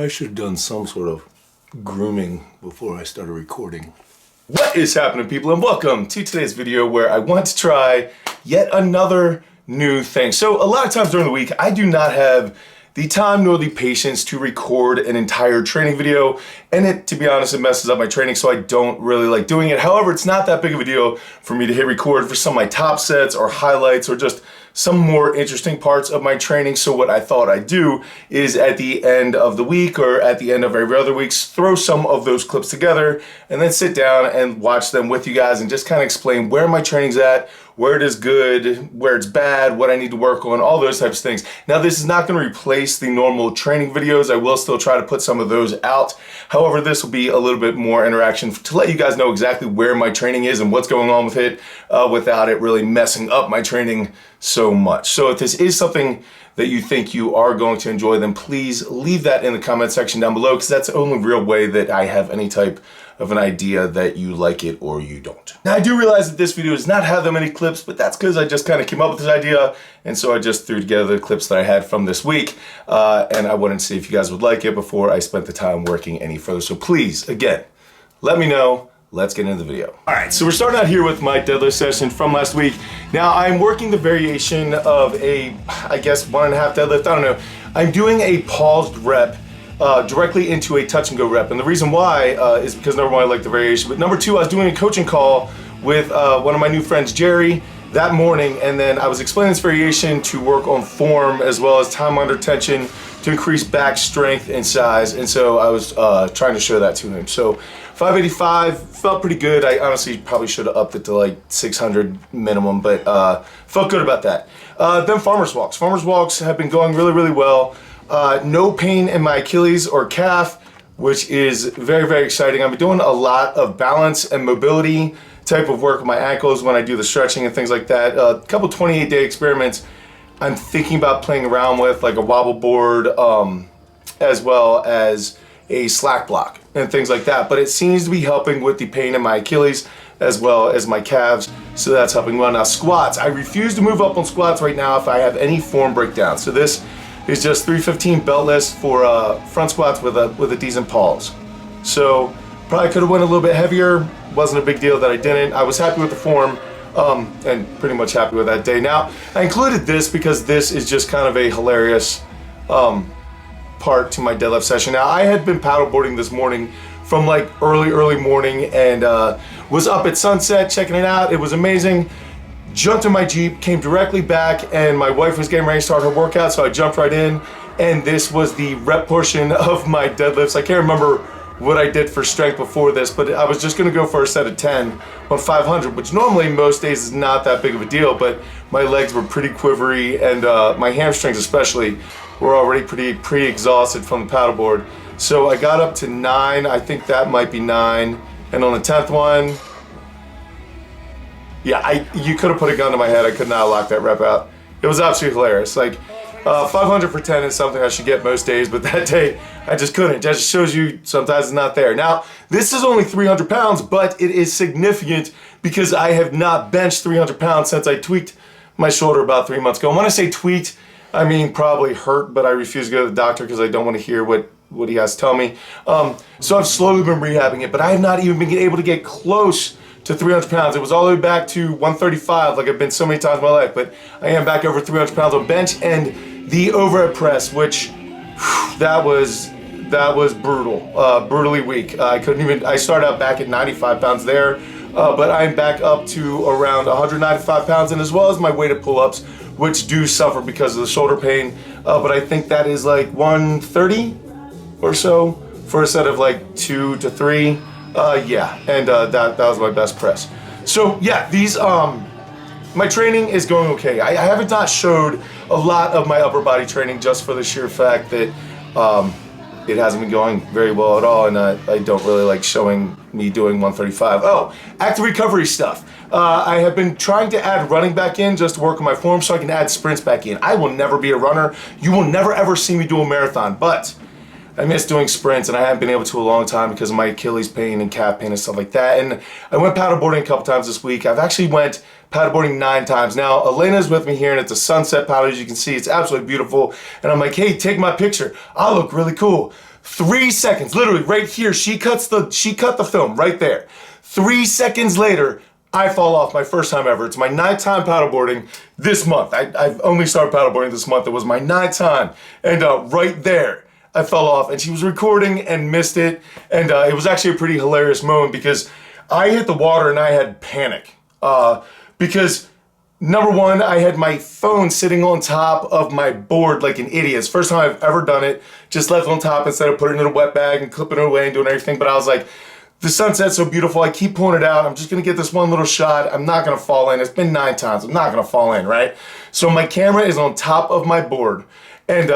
I should have done some sort of grooming before I started recording. What is happening, people, and welcome to today's video where I want to try yet another new thing. So a lot of times during the week, I do not have the time nor the patience to record an entire training video, and it, to be honest, it messes up my training, so I don't really like doing it. However, it's not that big of a deal for me to hit record for some of my top sets or highlights or just some more interesting parts of my training. So what I thought I'd do is at the end of the week or at the end of every other week, throw some of those clips together and then sit down and watch them with you guys and just kind of explain where my training's at, where it is good, where it's bad, what I need to work on, all those types of things. Now, this is not going to replace the normal training videos. I will still try to put some of those out. However, this will be a little bit more interaction to let you guys know exactly where my training is and what's going on with it without it really messing up my training so much. So if this is something that you think you are going to enjoy, then please leave that in the comment section down below, because that's the only real way that I have any type of an idea that you like it or you don't. Now, I do realize that this video does not have that many clips, but that's because I just kind of came up with this idea, and so I just threw together the clips that I had from this week, and I wanted to see if you guys would like it before I spent the time working any further. So please, again, let me know. Let's get into the video. All right, so we're starting out here with my deadlift session from last week. Now, I'm working the variation of a, I guess, 1.5 deadlift, I don't know. I'm doing a paused rep directly into a touch and go rep. And the reason why is because number one, I like the variation, but number two, I was doing a coaching call with one of my new friends, Jerry, that morning, and then I was explaining this variation to work on form as well as time under tension to increase back strength and size. And so I was trying to show that to him. So 585 felt pretty good. I honestly probably should have upped it to like 600 minimum, but felt good about that. Then farmer's walks. Farmer's walks have been going really, really well. No pain in my Achilles or calf, which is very, very exciting. I've been doing a lot of balance and mobility type of work with my ankles when I do the stretching and things like that. A couple 28-day experiments I'm thinking about playing around with, like a wobble board, as well as a slack block and things like that. But it seems to be helping with the pain in my Achilles as well as my calves, so that's helping well. Now, squats, I refuse to move up on squats right now if I have any form breakdown. So this is just 315 beltless for front squats with a decent pause. So probably could have went a little bit heavier. Wasn't a big deal that I didn't. I was happy with the form and pretty much happy with that day. Now, I included this because this is just kind of a hilarious part to my deadlift session. Now, I had been paddleboarding this morning from like early morning and was up at sunset checking it out. It was amazing. Jumped in my Jeep, came directly back, and my wife was getting ready to start her workout, so I jumped right in, and this was the rep portion of my deadlifts. I can't remember what I did for strength before this, but I was just gonna go for a set of 10 on 500, which normally most days is not that big of a deal, but my legs were pretty quivery, and my hamstrings especially were already pretty exhausted from the paddleboard. So I got up to 9, I think that might be 9, and on the 10th one, yeah, you could have put a gun to my head. I could not lock that rep out. It was absolutely hilarious. Like 500 for 10 is something I should get most days, but that day I just couldn't. That just shows you sometimes it's not there. Now, this is only 300 pounds, but it is significant because I have not benched 300 pounds since I tweaked my shoulder about 3 months ago. And when I say tweaked, I mean probably hurt, but I refuse to go to the doctor because I don't want to hear what he has to tell me. So I've slowly been rehabbing it, but I have not even been able to get close to 300 pounds. It was all the way back to 135 like I've been so many times in my life, but I am back over 300 pounds on bench. And the overhead press, which that was brutal, brutally weak. I started out back at 95 pounds there, but I'm back up to around 195 pounds, and as well as my weighted pull-ups, which do suffer because of the shoulder pain, but I think that is like 130 or so for a set of like 2 to 3. Yeah, and that was my best press. So yeah, these my training is going okay. I haven't not showed a lot of my upper body training just for the sheer fact that it hasn't been going very well at all, and I don't really like showing me doing 135. Oh, active recovery stuff. I have been trying to add running back in just to work on my form so I can add sprints back in. I will never be a runner. You will never ever see me do a marathon, but I miss doing sprints, and I haven't been able to a long time because of my Achilles pain and calf pain and stuff like that. And I went paddleboarding a couple times this week. I've actually went paddleboarding 9 times. Now, Elena's with me here, and it's a sunset paddle, as you can see. It's absolutely beautiful. And I'm like, hey, take my picture. I'll look really cool. 3 seconds, literally right here, she cut the film right there. 3 seconds later, I fall off my first time ever. It's my 9th time paddleboarding this month. I've only started paddleboarding this month. It was my 9th time. And right there, I fell off. And she was recording and missed it. And it was actually a pretty hilarious moment because I hit the water and I had panic. Because number one, I had my phone sitting on top of my board like an idiot. It's the first time I've ever done it. Just left it on top instead of putting it in a wet bag and clipping it away and doing everything. But I was like, the sunset's so beautiful. I keep pulling it out. I'm just gonna get this one little shot. I'm not gonna fall in. It's been 9 times. I'm not gonna fall in, right? So my camera is on top of my board. And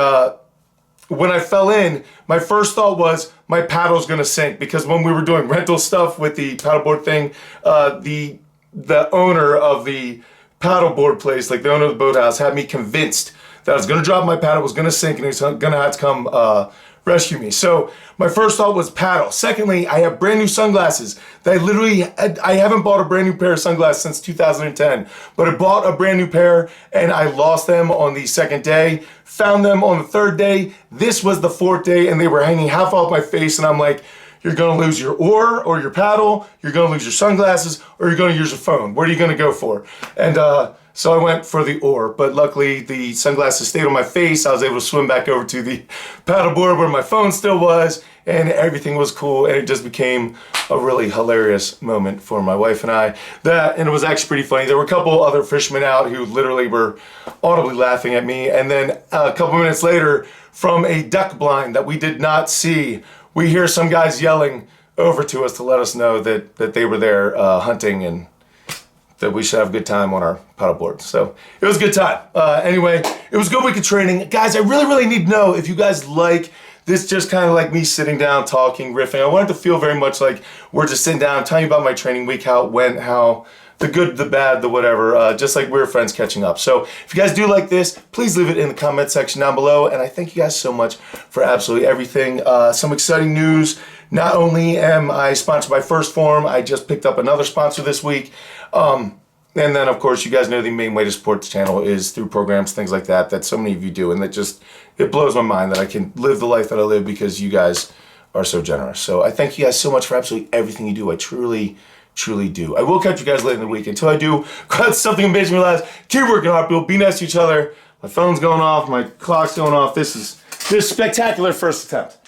when I fell in, my first thought was my paddle's gonna sink, because when we were doing rental stuff with the paddleboard thing, the owner of the paddleboard place, like the owner of the boathouse, had me convinced that I was gonna drop my paddle, was gonna sink, and he was gonna have to come rescue me. So my first thought was paddle. Secondly, I have brand new sunglasses that I haven't bought a brand new pair of sunglasses since 2010, but I bought a brand new pair and I lost them on the 2nd day, found them on the 3rd day. This was the 4th day and they were hanging half off my face, and I'm like, you're gonna lose your oar or your paddle, you're gonna lose your sunglasses, or you're gonna use your phone. What are you gonna go for? And so I went for the oar, but luckily the sunglasses stayed on my face. I was able to swim back over to the paddleboard where my phone still was, and everything was cool, and it just became a really hilarious moment for my wife and I. And it was actually pretty funny. There were a couple other fishermen out who literally were audibly laughing at me, and then a couple minutes later, from a duck blind that we did not see, we hear some guys yelling over to us to let us know that they were there hunting and that we should have a good time on our paddleboard. So it was a good time. Anyway, it was a good week of training. Guys, I really need to know if you guys like this, just kind of like me sitting down, talking, riffing. I want it to feel very much like we're just sitting down, telling you about my training week, how it went, how the good, the bad, the whatever, just like we're friends catching up. So if you guys do like this, please leave it in the comment section down below. And I thank you guys so much for absolutely everything. Some exciting news. Not only am I sponsored by First Form, I just picked up another sponsor this week. And then, of course, you guys know the main way to support the channel is through programs, things like that so many of you do. And it blows my mind that I can live the life that I live because you guys are so generous. So I thank you guys so much for absolutely everything you do. I truly do. I will catch you guys later in the week. Until I do, go out, something amazing in your lives. Keep working hard, people. Be nice to each other. My phone's going off. My clock's going off. This is spectacular first attempt.